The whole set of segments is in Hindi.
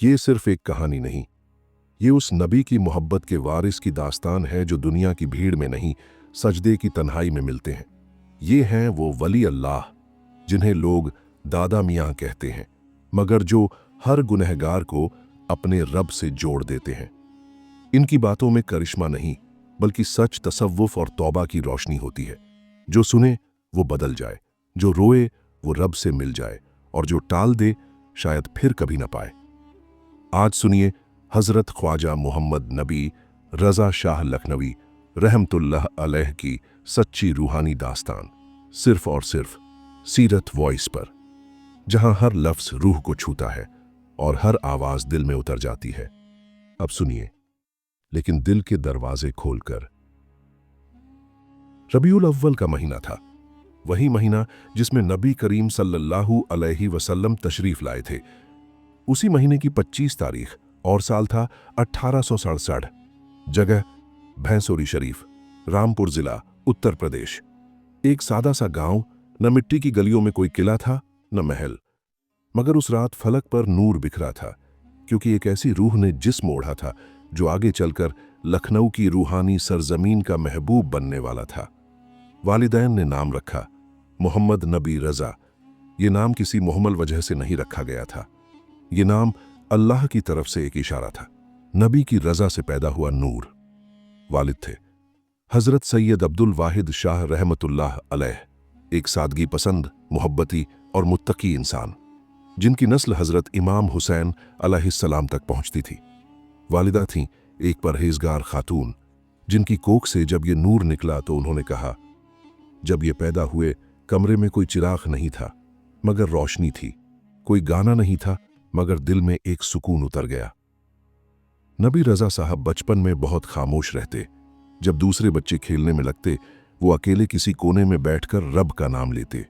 ये सिर्फ एक कहानी नहीं, ये उस नबी की मोहब्बत के वारिस की दास्तान है जो दुनिया की भीड़ में नहीं, सजदे की तन्हाई में मिलते हैं। ये हैं वो वली अल्लाह जिन्हें लोग दादा मियाँ कहते हैं, मगर जो हर गुनहगार को अपने रब से जोड़ देते हैं। इनकी बातों में करिश्मा नहीं, बल्कि सच, तसव्वुफ और तौबा की रोशनी होती है। जो सुने वो बदल जाए, जो रोए वो रब से मिल जाए, और जो टाल दे शायद फिर कभी ना पाए। आज सुनिए हजरत ख्वाजा मोहम्मद नबी रजा शाह लखनवी रहमतुल्लाह अलैह की सच्ची रूहानी दास्तान, सिर्फ और सिर्फ सीरत वॉइस पर, जहां हर लफ्ज रूह को छूता है और हर आवाज दिल में उतर जाती है। अब सुनिए, लेकिन दिल के दरवाजे खोलकर। रबीउल अव्वल का महीना था, वही महीना जिसमें नबी करीम सल्लल्लाहु अलैहि वसल्लम तशरीफ लाए थे। उसी महीने की 25 तारीख और साल था 1867। जगह भैंसोरी शरीफ, रामपुर जिला, उत्तर प्रदेश। एक सादा सा गांव, न मिट्टी की गलियों में कोई किला था न महल, मगर उस रात फलक पर नूर बिखरा था, क्योंकि एक ऐसी रूह ने जिस्म ओढ़ा था जो आगे चलकर लखनऊ की रूहानी सरजमीन का महबूब बनने वाला था। वालिदैन ने नाम रखा मोहम्मद नबी रजा। ये नाम किसी मुहम्मल वजह से नहीं रखा गया था, ये नाम अल्लाह की तरफ से एक इशारा था। नबी की रजा से पैदा हुआ नूर। वालिद थे हजरत सैयद अब्दुल वाहिद शाह रहमतुल्लाह अलैह, एक सादगी पसंद, मोहब्बती और मुत्तकी इंसान, जिनकी नस्ल हजरत इमाम हुसैन अलैहिस्सलाम तक पहुंचती थी। वालिदा थीं एक परहेजगार खातून, जिनकी कोख से जब ये नूर निकला तो उन्होंने कहा, जब ये पैदा हुए कमरे में कोई चिराग नहीं था मगर रोशनी थी, कोई गाना नहीं था मगर दिल में एक सुकून उतर गया। नबी रजा साहब बचपन में बहुत खामोश रहते। जब दूसरे बच्चे खेलने में लगते, वो अकेले किसी कोने में बैठकर रब का नाम लेते।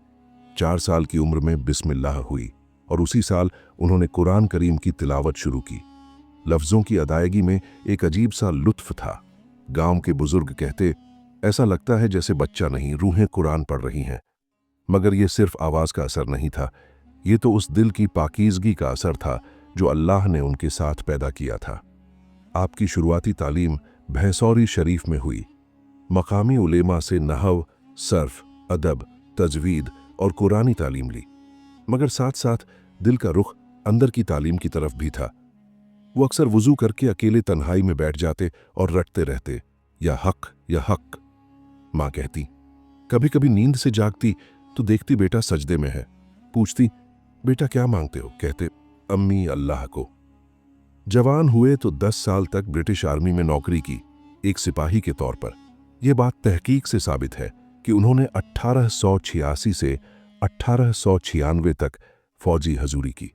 4 साल की उम्र में बिस्मिल्लाह हुई और उसी साल उन्होंने कुरान करीम की तिलावत शुरू की। लफ्जों की अदायगी में एक अजीब सा लुत्फ था। गांव के बुजुर्ग कहते, ऐसा लगता है जैसे बच्चा नहीं, रूहें कुरान पढ़ रही हैं। मगर यह सिर्फ आवाज का असर नहीं था, ये तो उस दिल की पाकीज़गी का असर था जो अल्लाह ने उनके साथ पैदा किया था। आपकी शुरुआती तालीम भैंसौरी शरीफ में हुई। मकामी उलेमा से नहव, सर्फ, अदब, तजवीद और कुरानी तालीम ली, मगर साथ साथ दिल का रुख अंदर की तालीम की तरफ भी था। वो अक्सर वुजू करके अकेले तन्हाई में बैठ जाते और रटते रहते, या हक या हक। माँ कहती, कभी कभी नींद से जागती तो देखती बेटा सजदे में है। पूछती, बेटा क्या मांगते हो? कहते, अम्मी अल्लाह को। जवान हुए तो 10 साल तक ब्रिटिश आर्मी में नौकरी की, एक सिपाही के तौर पर। यह बात तहकीक से साबित है कि उन्होंने 1886 से 1896 तक फौजी हजूरी की,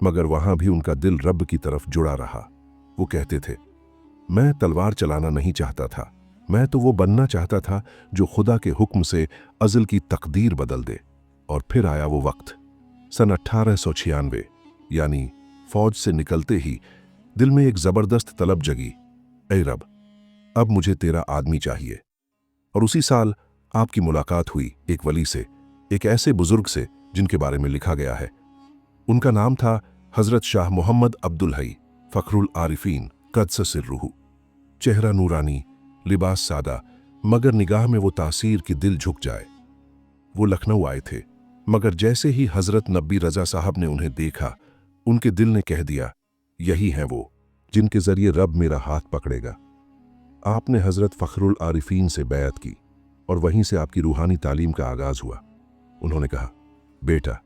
मगर वहां भी उनका दिल रब की तरफ जुड़ा रहा। वो कहते थे, मैं तलवार चलाना नहीं चाहता था, मैं तो वो बनना चाहता था जो खुदा के हुक्म से अज़ल की तकदीर बदल दे। और फिर आया वो वक्त, सन 1896, यानी फौज से निकलते ही दिल में एक जबरदस्त तलब जगी, ऐ रब, अब मुझे तेरा आदमी चाहिए। और उसी साल आपकी मुलाकात हुई एक वली से, एक ऐसे बुजुर्ग से जिनके बारे में लिखा गया है। उनका नाम था हजरत शाह मोहम्मद अब्दुल हई फखरुल आरिफीन कद्स सिर्रुहु। चेहरा नूरानी, लिबास सादा, मगर निगाह में वो तासीर कि दिल झुक जाए। वो लखनऊ आए थे, मगर जैसे ही हजरत नबी रजा साहब ने उन्हें देखा, उनके दिल ने कह दिया, यही हैं वो जिनके जरिए रब मेरा हाथ पकड़ेगा। आपने हजरत फखरुल आरिफीन से बैत की और वहीं से आपकी रूहानी तालीम का आगाज हुआ। उन्होंने कहा, बेटा,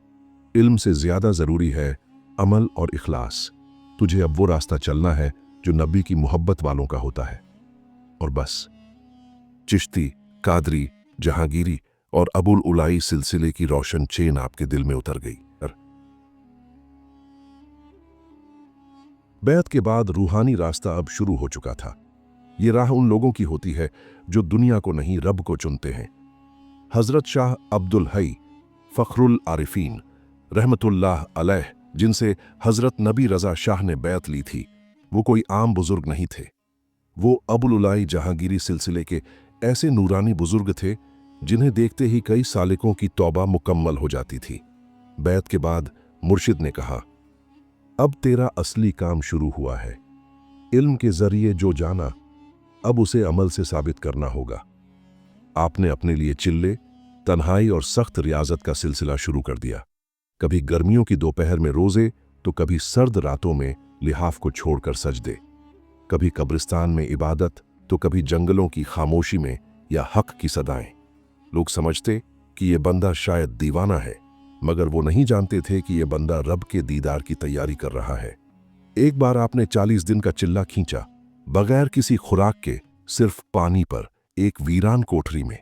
इल्म से ज्यादा जरूरी है अमल और इखलास। तुझे अब वो रास्ता चलना है जो नबी की मोहब्बत वालों का होता है। और बस चिश्ती, कादरी, जहांगीरी और अबुल उलाई सिलसिले की रोशन चेन आपके दिल में उतर गई। बैत के बाद रूहानी रास्ता अब शुरू हो चुका था। ये राह उन लोगों की होती है जो दुनिया को नहीं रब को चुनते हैं। हजरत शाह अब्दुल हई फखरुल आरिफीन रहमतुल्लाह अलैह, जिनसे हजरत नबी रजा शाह ने बैत ली थी, वो कोई आम बुजुर्ग नहीं थे। वो अबुल उलाई जहांगीरी सिलसिले के ऐसे नूरानी बुजुर्ग थे जिन्हें देखते ही कई सालिकों की तौबा मुकम्मल हो जाती थी। बैत के बाद मुर्शिद ने कहा, अब तेरा असली काम शुरू हुआ है। इल्म के जरिए जो जाना, अब उसे अमल से साबित करना होगा। आपने अपने लिए चिल्ले, तन्हाई और सख्त रियाजत का सिलसिला शुरू कर दिया। कभी गर्मियों की दोपहर में रोजे, तो कभी सर्द रातों में लिहाफ को छोड़कर सजदे, कभी कब्रिस्तान में इबादत, तो कभी जंगलों की खामोशी में या हक की सदाएं। लोग समझते कि ये बंदा शायद दीवाना है, मगर वो नहीं जानते थे कि ये बंदा रब के दीदार की तैयारी कर रहा है। एक बार आपने 40 दिन का चिल्ला खींचा, बगैर किसी खुराक के, सिर्फ पानी पर, एक वीरान कोठरी में।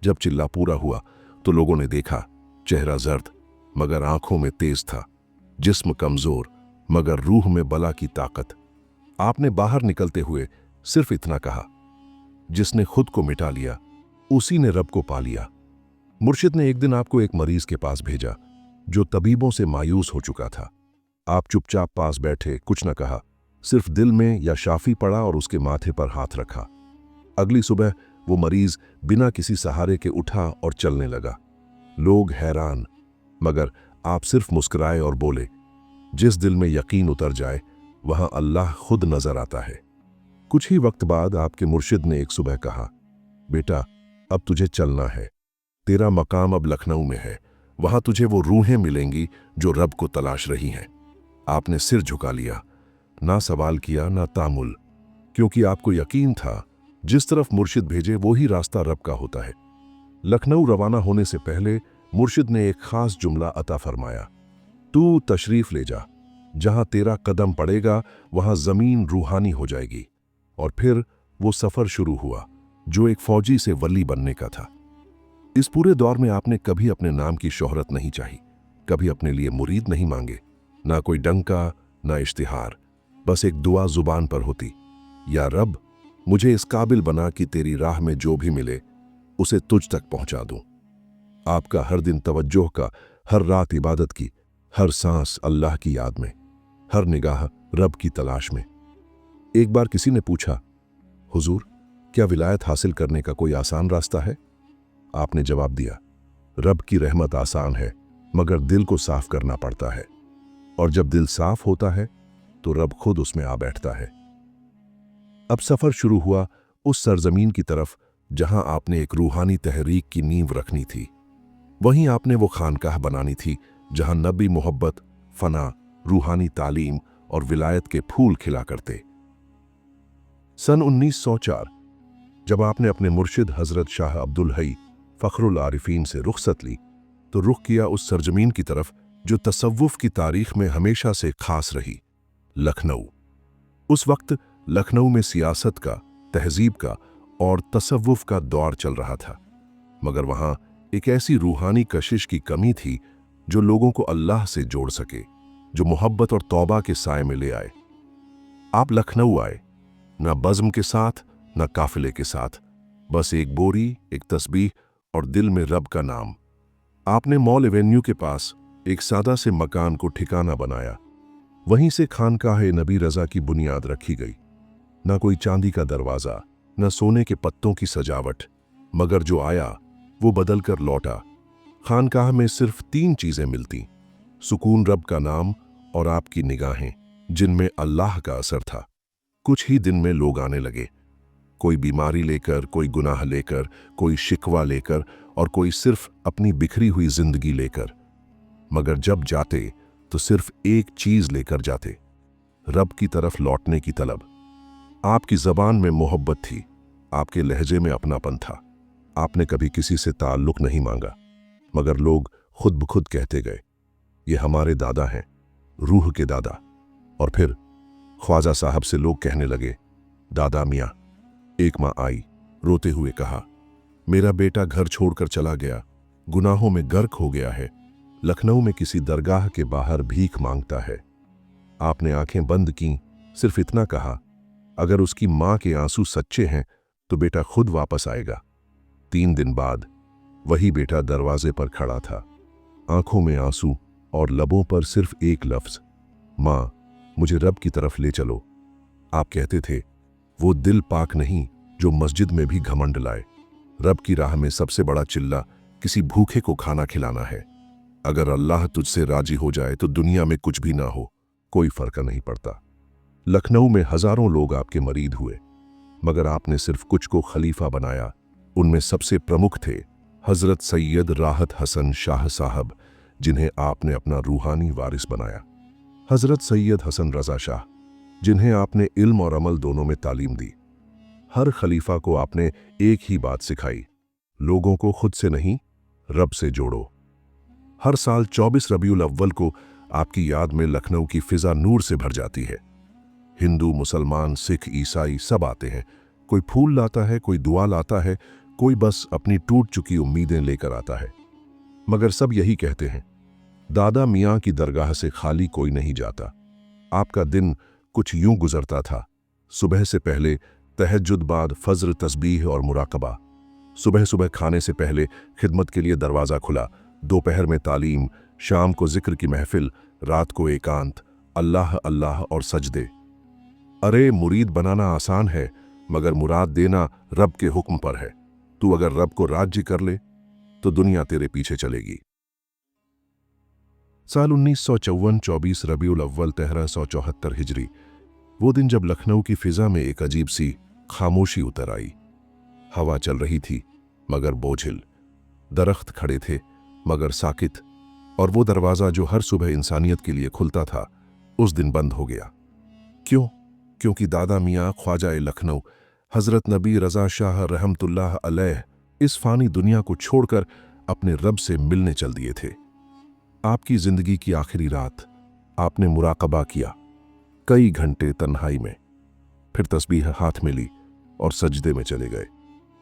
जब चिल्ला पूरा हुआ तो लोगों ने देखा, चेहरा जर्द मगर आंखों में तेज था, जिस्म कमजोर मगर रूह में बला की ताकत। आपने बाहर निकलते हुए सिर्फ इतना कहा, जिसने खुद को मिटा लिया उसी ने रब को पा लिया। मुर्शिद ने एक दिन आपको एक मरीज के पास भेजा जो तबीबों से मायूस हो चुका था। आप चुपचाप पास बैठे, कुछ न कहा, सिर्फ दिल में या शाफी पड़ा और उसके माथे पर हाथ रखा। अगली सुबह वो मरीज बिना किसी सहारे के उठा और चलने लगा। लोग हैरान, मगर आप सिर्फ मुस्कुराए और बोले, जिस दिल में यकीन उतर जाए वहां अल्लाह खुद नजर आता है। कुछ ही वक्त बाद आपके मुर्शिद ने एक सुबह कहा, बेटा अब तुझे चलना है, तेरा मकाम अब लखनऊ में है, वहां तुझे वो रूहें मिलेंगी जो रब को तलाश रही हैं। आपने सिर झुका लिया, ना सवाल किया ना तामुल, क्योंकि आपको यकीन था जिस तरफ मुर्शिद भेजे वो ही रास्ता रब का होता है। लखनऊ रवाना होने से पहले मुर्शिद ने एक खास जुमला अता फरमाया, तू तशरीफ ले जा, जहां तेरा कदम पड़ेगा वहां जमीन रूहानी हो जाएगी। और फिर वो सफर शुरू हुआ जो एक फौजी से वली बनने का था। इस पूरे दौर में आपने कभी अपने नाम की शोहरत नहीं चाही, कभी अपने लिए मुरीद नहीं मांगे, ना कोई डंका ना इश्तिहार, बस एक दुआ जुबान पर होती, या रब मुझे इस काबिल बना कि तेरी राह में जो भी मिले उसे तुझ तक पहुंचा दूं। आपका हर दिन तवज्जोह का, हर रात इबादत की, हर सांस अल्लाह की याद में, हर निगाह रब की तलाश में। एक बार किसी ने पूछा, हुजूर क्या विलायत हासिल करने का कोई आसान रास्ता है? आपने जवाब दिया, रब की रहमत आसान है, मगर दिल को साफ करना पड़ता है, और जब दिल साफ होता है तो रब खुद उसमें आ बैठता है। अब सफर शुरू हुआ उस सरजमीन की तरफ जहां आपने एक रूहानी तहरीक की नींव रखनी थी। वहीं आपने वो खानकाह बनानी थी जहां नबी मोहब्बत, फना, रूहानी तालीम और विलायत के फूल खिला करते। सन 1904 जब आपने अपने मुर्शिद हजरत शाह अब्दुल हई फखरुल आरिफीन से रुखसत ली, तो रुख किया उस सरजमीन की तरफ जो तसव्वुफ की तारीख में हमेशा से खास रही, लखनऊ। उस वक्त लखनऊ में सियासत का, तहजीब का और तसव्वुफ का दौर चल रहा था, मगर वहां एक ऐसी रूहानी कशिश की कमी थी जो लोगों को अल्लाह से जोड़ सके, जो मोहब्बत और तौबा के साए में ले आए। आप लखनऊ आए, ना बज़्म के साथ ना काफिले के साथ, बस एक बोरी, एक तस्बीह और दिल में रब का नाम। आपने मॉल एवेन्यू के पास एक सादा से मकान को ठिकाना बनाया। वहीं से खानकाह नबी रजा की बुनियाद रखी गई। ना कोई चांदी का दरवाजा, न सोने के पत्तों की सजावट, मगर जो आया वो बदल कर लौटा। खानकाह में सिर्फ 3 चीजें मिलती, सुकून रब का नाम और आपकी निगाहें, जिनमें अल्लाह का असर था। कुछ ही दिन में लोग आने लगे, कोई बीमारी लेकर, कोई गुनाह लेकर, कोई शिकवा लेकर और कोई सिर्फ अपनी बिखरी हुई जिंदगी लेकर, मगर जब जाते तो सिर्फ एक चीज लेकर जाते, रब की तरफ लौटने की तलब। आपकी जबान में मोहब्बत थी, आपके लहजे में अपनापन था। आपने कभी किसी से ताल्लुक नहीं मांगा, मगर लोग खुद ब खुद कहते गए, ये हमारे दादा हैं, रूह के दादा। और फिर ख्वाजा साहब से लोग कहने लगे, दादा मियाँ। एक माँ आई, रोते हुए कहा, मेरा बेटा घर छोड़कर चला गया, गुनाहों में गर्क हो गया है, लखनऊ में किसी दरगाह के बाहर भीख मांगता है। आपने आंखें बंद की, सिर्फ इतना कहा, अगर उसकी मां के आंसू सच्चे हैं तो बेटा खुद वापस आएगा। 3 दिन बाद वही बेटा दरवाजे पर खड़ा था, आंखों में आंसू और लबों पर सिर्फ एक लफ्ज, मां मुझे रब की तरफ ले चलो। आप कहते थे, वो दिल पाक नहीं जो मस्जिद में भी घमंड लाए। रब की राह में सबसे बड़ा चिल्ला किसी भूखे को खाना खिलाना है। अगर अल्लाह तुझसे राजी हो जाए तो दुनिया में कुछ भी ना हो, कोई फर्क नहीं पड़ता। लखनऊ में हजारों लोग आपके मरीद हुए, मगर आपने सिर्फ कुछ को खलीफा बनाया। उनमें सबसे प्रमुख थे हजरत सैयद राहत हसन शाह साहब, जिन्हें आपने अपना रूहानी वारिस बनाया। हजरत सैयद हसन रजा शाह, जिन्हें आपने इल्म और अमल दोनों में तालीम दी। हर खलीफा को आपने एक ही बात सिखाई, लोगों को खुद से नहीं, रब से जोड़ो। हर साल 24 रबीउल अव्वल को आपकी याद में लखनऊ की फिजा नूर से भर जाती है। हिंदू, मुसलमान, सिख, ईसाई सब आते हैं। कोई फूल लाता है, कोई दुआ लाता है, कोई बस अपनी टूट चुकी उम्मीदें लेकर आता है। मगर सब यही कहते हैं, दादा मियाँ की दरगाह से खाली कोई नहीं जाता। आपका दिन कुछ यूं गुजरता था। सुबह से पहले तहज्जुद, बाद फज्र, तस्बीह और मुराकबा। सुबह सुबह खाने से पहले खिदमत के लिए दरवाज़ा खुला, दोपहर में तालीम, शाम को जिक्र की महफिल, रात को एकांत, अल्लाह अल्लाह और सजदे। अरे मुरीद बनाना आसान है, मगर मुराद देना रब के हुक्म पर है। तू अगर रब को राज्य कर ले तो दुनिया तेरे पीछे चलेगी। साल 1954 24 रबीउल अव्वल 1374 हिजरी, वो दिन जब लखनऊ की फिजा में एक अजीब सी खामोशी उतर आई। हवा चल रही थी मगर बोझिल, दरख्त खड़े थे मगर साकित, और वो दरवाज़ा जो हर सुबह इंसानियत के लिए खुलता था उस दिन बंद हो गया। क्यों? क्योंकि दादा मियाँ ख्वाजा लखनऊ हज़रत नबी रज़ा शाह रहमतुल्लाह अलैह इस फानी दुनिया को छोड़कर अपने रब से मिलने चल दिए थे। आपकी जिंदगी की आखिरी रात आपने मुराकबा किया, कई घंटे तन्हाई में, फिर तस्बीह हाथ में ली और सजदे में चले गए।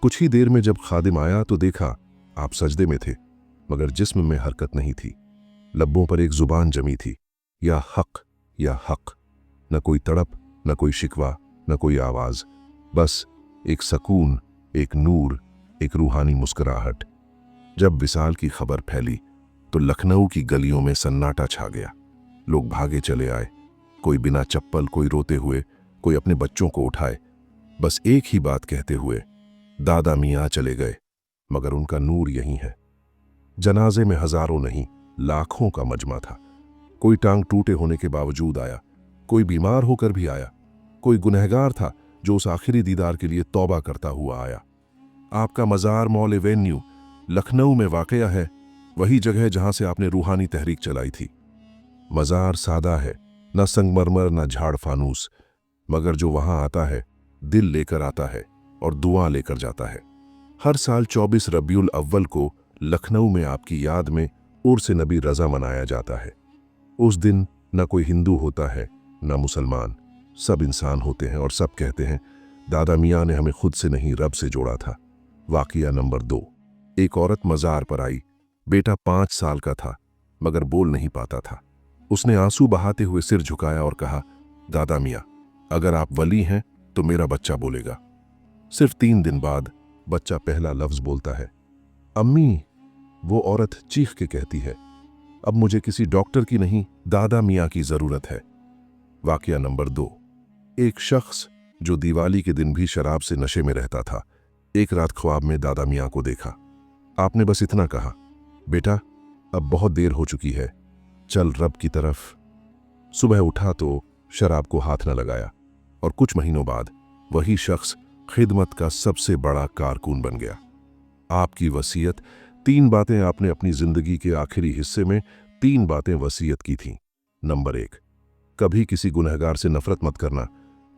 कुछ ही देर में जब खादिम आया तो देखा आप सजदे में थे, मगर जिस्म में हरकत नहीं थी। लब्बों पर एक जुबान जमी थी, या हक या हक। न कोई तड़प, न कोई शिकवा, न कोई आवाज, बस एक सकून, एक नूर, एक रूहानी मुस्कुराहट। जब विसाल की खबर फैली तो लखनऊ की गलियों में सन्नाटा छा गया। लोग भागे चले आए, कोई बिना चप्पल, कोई रोते हुए, कोई अपने बच्चों को उठाए, बस एक ही बात कहते हुए, दादा मियाँ चले गए मगर उनका नूर यहीं है। जनाजे में हजारों नहीं, लाखों का मजमा था। कोई टांग टूटे होने के बावजूद आया, कोई बीमार होकर भी आया, कोई गुनहगार था जो उस आखिरी दीदार के लिए तौबा करता हुआ आया। आपका मज़ार मॉल एवेन्यू लखनऊ में वाक़या है, वही जगह जहां से आपने रूहानी तहरीक चलाई थी। मज़ार सादा है, न संगमरमर न झाड़ फानूस, मगर जो वहां आता है दिल लेकर आता है और दुआ लेकर जाता है। हर साल 24 रबीउल अव्वल को लखनऊ में आपकी याद में उर्स नबी रज़ा मनाया जाता है। उस दिन न कोई हिंदू होता है न मुसलमान, सब इंसान होते हैं और सब कहते हैं, दादा मियाँ ने हमें खुद से नहीं रब से जोड़ा था। वाक़या नंबर 2, एक औरत मज़ार पर आई। बेटा 5 साल का था मगर बोल नहीं पाता था। उसने आंसू बहाते हुए सिर झुकाया और कहा, दादा मियाँ, अगर आप वली हैं तो मेरा बच्चा बोलेगा। सिर्फ 3 दिन बाद बच्चा पहला लफ्ज़ बोलता है, अम्मी। वो औरत चीख के कहती है, अब मुझे किसी डॉक्टर की नहीं, दादा मियाँ की ज़रूरत है। वाक़या नंबर 2, एक शख्स जो दिवाली के दिन भी शराब से नशे में रहता था, एक रात ख्वाब में दादा मियाँ को देखा। आपने बस इतना कहा, बेटा अब बहुत देर हो चुकी है, चल रब की तरफ। सुबह उठा तो शराब को हाथ न लगाया और कुछ महीनों बाद वही शख्स खिदमत का सबसे बड़ा कारकुन बन गया। आपकी वसीयत, 3 बातें आपने अपनी जिंदगी के आखिरी हिस्से में 3 बातें वसीयत की थीं। नंबर 1, कभी किसी गुनहगार से नफरत मत करना,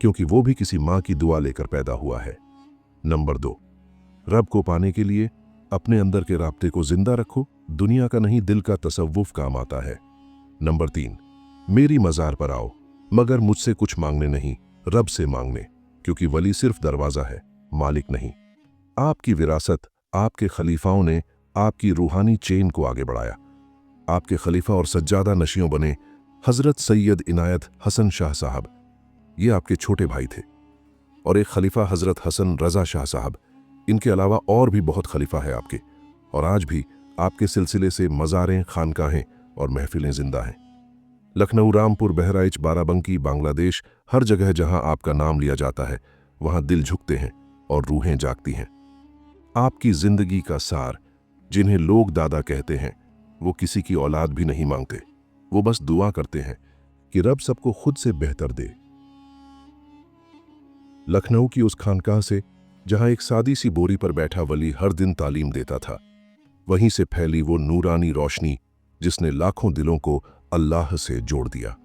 क्योंकि वो भी किसी माँ की दुआ लेकर पैदा हुआ है। नंबर 2, रब को पाने के लिए अपने अंदर के राब्ते को जिंदा रखो, दुनिया का नहीं दिल का तसव्वुफ काम आता है। नंबर 3, मेरी मज़ार पर आओ मगर मुझसे कुछ मांगने नहीं, रब से मांगने, क्योंकि वली सिर्फ दरवाज़ा है, मालिक नहीं। आपकी विरासत, आपके खलीफाओं ने आपकी रूहानी चेन को आगे बढ़ाया। आपके खलीफा और सज्जादा नशियों बने हज़रत सैयद इनायत हसन शाह साहब, ये आपके छोटे भाई थे, और एक खलीफा हज़रत हसन रज़ा शाह साहब। इनके अलावा और भी बहुत खलीफा है आपके, और आज भी आपके सिलसिले से मज़ारें, खानकाहें और महफिलें जिंदा हैं। लखनऊ, रामपुर, बहराइच, बाराबंकी, बांग्लादेश, हर जगह जहां आपका नाम लिया जाता है वहां दिल झुकते हैं और रूहें जागती हैं। आपकी जिंदगी का सार, जिन्हें लोग दादा कहते हैं, वो किसी की औलाद भी नहीं मांगते, वो बस दुआ करते हैं, कि रब सबको खुद से बेहतर दे। लखनऊ की उस खानकाह से जहां एक सादी सी बोरी पर बैठा वली हर दिन तालीम देता था, वहीं से फैली वो नूरानी रोशनी जिसने लाखों दिलों को अल्लाह से जोड़ दिया।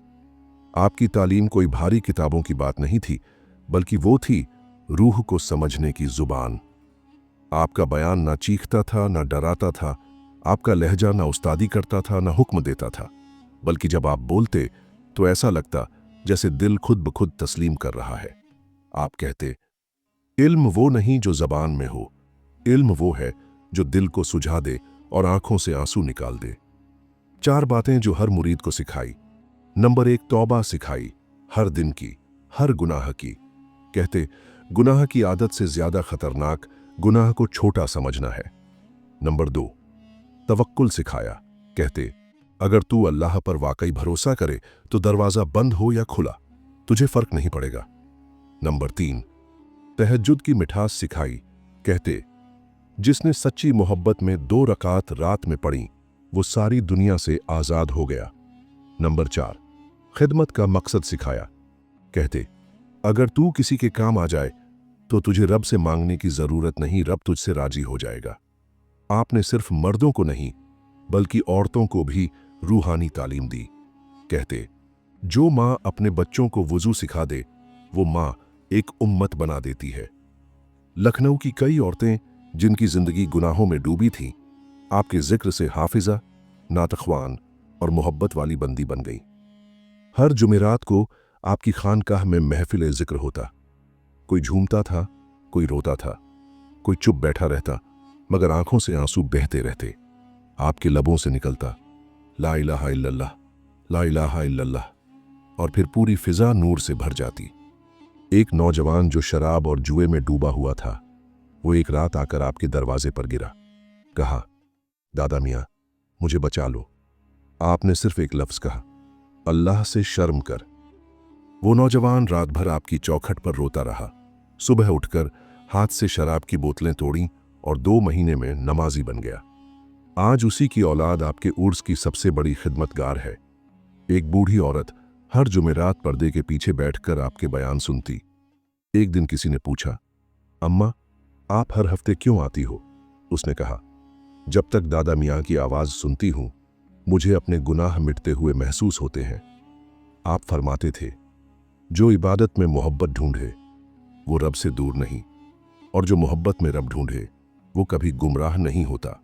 आपकी तालीम कोई भारी किताबों की बात नहीं थी, बल्कि वो थी रूह को समझने की जुबान। आपका बयान ना चीखता था, ना डराता था। आपका लहजा ना उस्तादी करता था, ना हुक्म देता था, बल्कि जब आप बोलते तो ऐसा लगता जैसे दिल खुद ब खुद तस्लीम कर रहा है। आप कहते, इल्म वो नहीं जो जबान में हो, इल्म वो है जो दिल को सुझा दे और आंखों से आंसू निकाल दे। 4 बातें जो हर मुरीद को सिखाई। नंबर 1, तौबा सिखाई, हर दिन की, हर गुनाह की। कहते, गुनाह की आदत से ज्यादा खतरनाक गुनाह को छोटा समझना है। नंबर 2, तवक्कुल सिखाया। कहते, अगर तू अल्लाह पर वाकई भरोसा करे तो दरवाजा बंद हो या खुला, तुझे फर्क नहीं पड़ेगा। नंबर 3, तहज्जुद की मिठास सिखाई। कहते, जिसने सच्ची मोहब्बत में 2 रकात रात में पढ़ी, वो सारी दुनिया से आजाद हो गया। नंबर 4, खिदमत का मकसद सिखाया। कहते, अगर तू किसी के काम आ जाए तो तुझे रब से मांगने की जरूरत नहीं, रब तुझसे राजी हो जाएगा। आपने सिर्फ मर्दों को नहीं बल्कि औरतों को भी रूहानी तालीम दी। कहते, जो माँ अपने बच्चों को वुजू सिखा दे, वो माँ एक उम्मत बना देती है। लखनऊ की कई औरतें जिनकी जिंदगी गुनाहों में डूबी थीं, आपके जिक्र से हाफिजा, नातख्वान और मोहब्बत वाली बंदी बन गई। हर जुमेरात को आपकी खानकाह में महफिल जिक्र होता। कोई झूमता था, कोई रोता था, कोई चुप बैठा रहता, मगर आंखों से आंसू बहते रहते। आपके लबों से निकलता, ला इलाहा इल्लल्लाह, ला इलाहा इल्लल्लाह, और फिर पूरी फिजा नूर से भर जाती। एक नौजवान जो शराब और जुए में डूबा हुआ था, वो एक रात आकर आपके दरवाजे पर गिरा। कहा, दादा मियां, मुझे बचा लो। आपने सिर्फ एक लफ्ज कहा, अल्लाह से शर्म कर। वो नौजवान रात भर आपकी चौखट पर रोता रहा। सुबह उठकर हाथ से शराब की बोतलें तोड़ी और 2 महीने में नमाजी बन गया। आज उसी की औलाद आपके उर्स की सबसे बड़ी खिदमतगार है। एक बूढ़ी औरत हर जुमेरात पर्दे के पीछे बैठकर आपके बयान सुनती। एक दिन किसी ने पूछा, अम्मा, आप हर हफ्ते क्यों आती हो? उसने कहा, जब तक दादा मियाँ की आवाज सुनती हूं, मुझे अपने गुनाह मिटते हुए महसूस होते हैं। आप फरमाते थे, जो इबादत में मोहब्बत ढूंढे वो रब से दूर नहीं, और जो मोहब्बत में रब ढूंढे वो कभी गुमराह नहीं होता।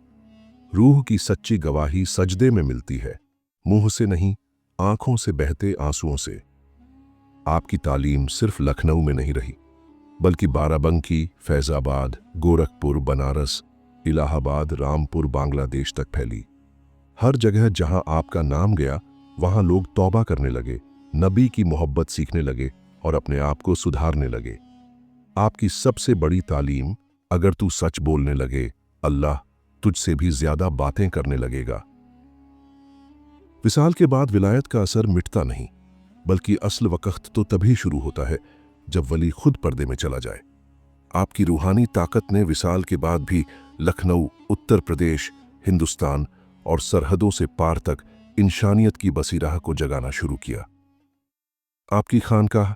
रूह की सच्ची गवाही सजदे में मिलती है, मुंह से नहीं, आंखों से बहते आंसुओं से। आपकी तालीम सिर्फ लखनऊ में नहीं रही, बल्कि बाराबंकी, फैजाबाद, गोरखपुर, बनारस, इलाहाबाद, रामपुर, बांग्लादेश तक फैली। हर जगह जहां आपका नाम गया, वहां लोग तौबा करने लगे, नबी की मोहब्बत सीखने लगे और अपने आप को सुधारने लगे। आपकी सबसे बड़ी तालीम, अगर तू सच बोलने लगे, अल्लाह तुझसे भी ज्यादा बातें करने लगेगा। विसाल के बाद विलायत का असर मिटता नहीं, बल्कि असल वक्त तो तभी शुरू होता है जब वली खुद पर्दे में चला जाए। आपकी रूहानी ताकत ने विसाल के बाद भी लखनऊ, उत्तर प्रदेश, हिंदुस्तान और सरहदों से पार तक इंसानियत की बसीराह को जगाना शुरू किया। आपकी खानकाह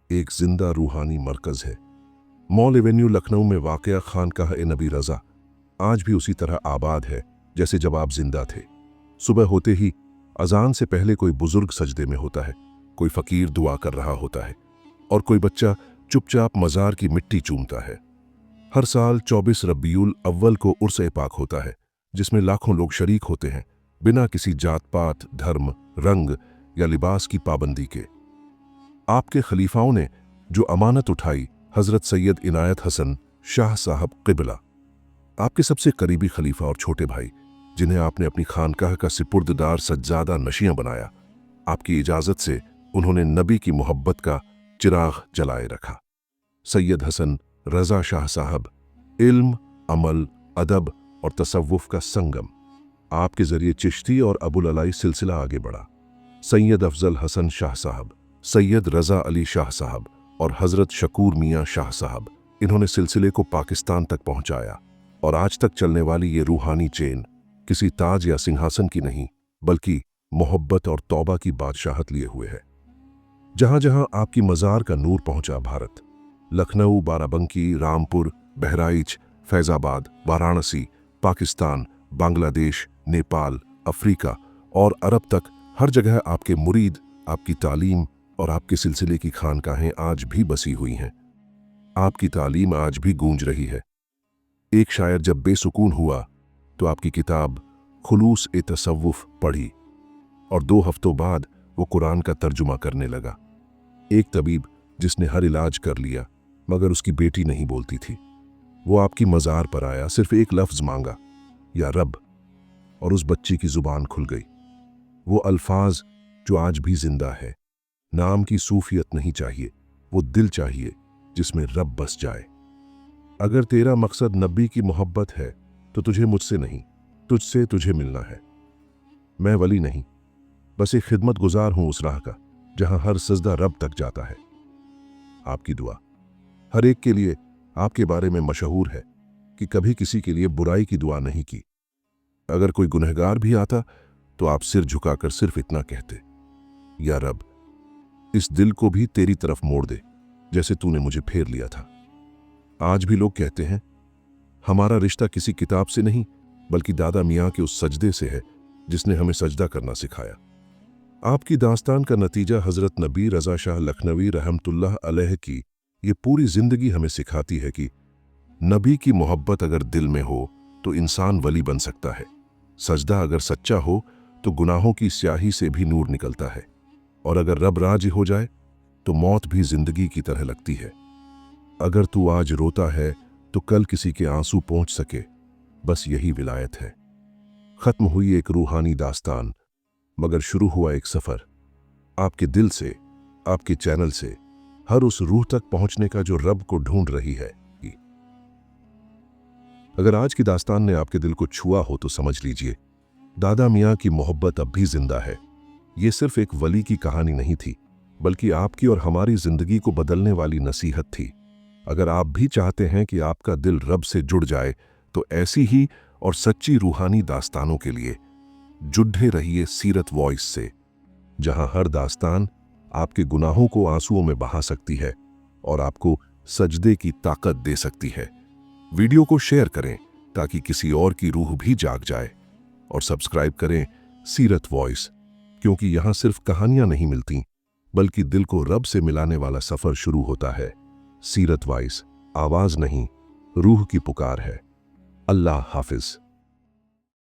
एक जिंदा रूहानी मरकज है। मॉल एवेन्यू लखनऊ में वाक़या खानकाह ए नबी रज़ा आज भी उसी तरह आबाद है जैसे जब आप जिंदा थे। सुबह होते ही अजान से पहले कोई बुजुर्ग सजदे में होता है, कोई फकीर दुआ कर रहा होता है और कोई बच्चा चुपचाप मज़ार की मिट्टी चूमता है। हर साल 24 रबीउल अव्वल को उर्स ए पाक होता है, जिसमें लाखों लोग शरीक होते हैं, बिना किसी जात पात, धर्म, रंग या लिबास की पाबंदी के। आपके खलीफाओं ने जो अमानत उठाई, हजरत सैयद इनायत हसन शाह साहब क़िबला, आपके सबसे करीबी खलीफा और छोटे भाई, जिन्हें आपने अपनी खानकाह का सिपुर्ददार सज्जादा नशियां बनाया, आपकी इजाज़त से उन्होंने नबी की मोहब्बत का चिराग जलाए रखा। सैयद हसन रज़ा शाह साहब, इल्म, अमल, अदब और तसव्वुफ का संगम। आपके जरिए चिश्ती और अबुल अलाई सिलसिला आगे बढ़ा। सैयद अफजल हसन शाह साहब, सैयद रज़ा अली शाह साहब और हज़रत शकूर मियाँ शाह साहब, इन्होंने सिलसिले को पाकिस्तान तक पहुँचाया। और आज तक चलने वाली ये रूहानी चेन किसी ताज या सिंहासन की नहीं, बल्कि मोहब्बत और तौबा की बादशाहत लिए हुए है। जहां जहां आपकी मज़ार का नूर पहुंचा, भारत, लखनऊ, बाराबंकी, रामपुर, बहराइच, फैज़ाबाद, वाराणसी, पाकिस्तान, बांग्लादेश, नेपाल, अफ्रीका और अरब तक, हर जगह आपके मुरीद, आपकी तालीम और आपके सिलसिले की खानकाहें आज भी बसी हुई हैं। आपकी तालीम आज भी गूंज रही है। एक शायर जब बेसुकून हुआ तो आपकी किताब खुलूस ए तसव्वुफ पढ़ी और 2 हफ्तों बाद वो कुरान का तर्जुमा करने लगा। एक तबीब जिसने हर इलाज कर लिया मगर उसकी बेटी नहीं बोलती थी, वो आपकी मज़ार पर आया, सिर्फ एक लफ्ज़ मांगा, या रब, और उस बच्ची की जुबान खुल गई। वो अल्फाज जो आज भी जिंदा है। नाम की सूफियत नहीं चाहिए, वो दिल चाहिए जिसमें रब बस जाए। अगर तेरा मकसद नबी की मोहब्बत है तो तुझे मुझसे नहीं, तुझसे तुझे मिलना है। मैं वली नहीं, बस एक खिदमत गुजार हूं उस राह का जहां हर सजदा रब तक जाता है। आपकी दुआ हर एक के लिए आपके बारे में मशहूर है कि कभी किसी के लिए बुराई की दुआ नहीं की। अगर कोई गुनहगार भी आता तो आप सिर झुकाकर सिर्फ इतना कहते, या रब, इस दिल को भी तेरी तरफ मोड़ दे जैसे तूने मुझे फेर लिया था। आज भी लोग कहते हैं हमारा रिश्ता किसी किताब से नहीं बल्कि दादा मियाँ के उस सजदे से है जिसने हमें सजदा करना सिखाया। आपकी दास्तान का नतीजा हजरत नबी रज़ा शाह लखनवी रहमतुल्लाह अलैह की ये पूरी जिंदगी हमें सिखाती है कि नबी की मोहब्बत अगर दिल में हो तो इंसान वली बन सकता है। सजदा अगर सच्चा हो तो गुनाहों की स्याही से भी नूर निकलता है, और अगर रब राजी हो जाए तो मौत भी जिंदगी की तरह लगती है। अगर तू आज रोता है तो कल किसी के आंसू पहुंच सके, बस यही विलायत है। खत्म हुई एक रूहानी दास्तान, मगर शुरू हुआ एक सफर, आपके दिल से, आपके चैनल से, हर उस रूह तक पहुंचने का जो रब को ढूंढ रही है। अगर आज की दास्तान ने आपके दिल को छुआ हो तो समझ लीजिए दादा मियाँ की मोहब्बत अब भी जिंदा है। ये सिर्फ एक वली की कहानी नहीं थी बल्कि आपकी और हमारी जिंदगी को बदलने वाली नसीहत थी। अगर आप भी चाहते हैं कि आपका दिल रब से जुड़ जाए तो ऐसी ही और सच्ची रूहानी दास्तानों के लिए जुड़े रहिए सीरत वॉइस से, जहां हर दास्तान आपके गुनाहों को आंसुओं में बहा सकती है और आपको सजदे की ताकत दे सकती है। वीडियो को शेयर करें ताकि किसी और की रूह भी जाग जाए, और सब्सक्राइब करें सीरत वॉइस, क्योंकि यहां सिर्फ कहानियां नहीं मिलती बल्कि दिल को रब से मिलाने वाला सफर शुरू होता है। सीरत वॉइस आवाज नहीं, रूह की पुकार है। अल्लाह हाफिज।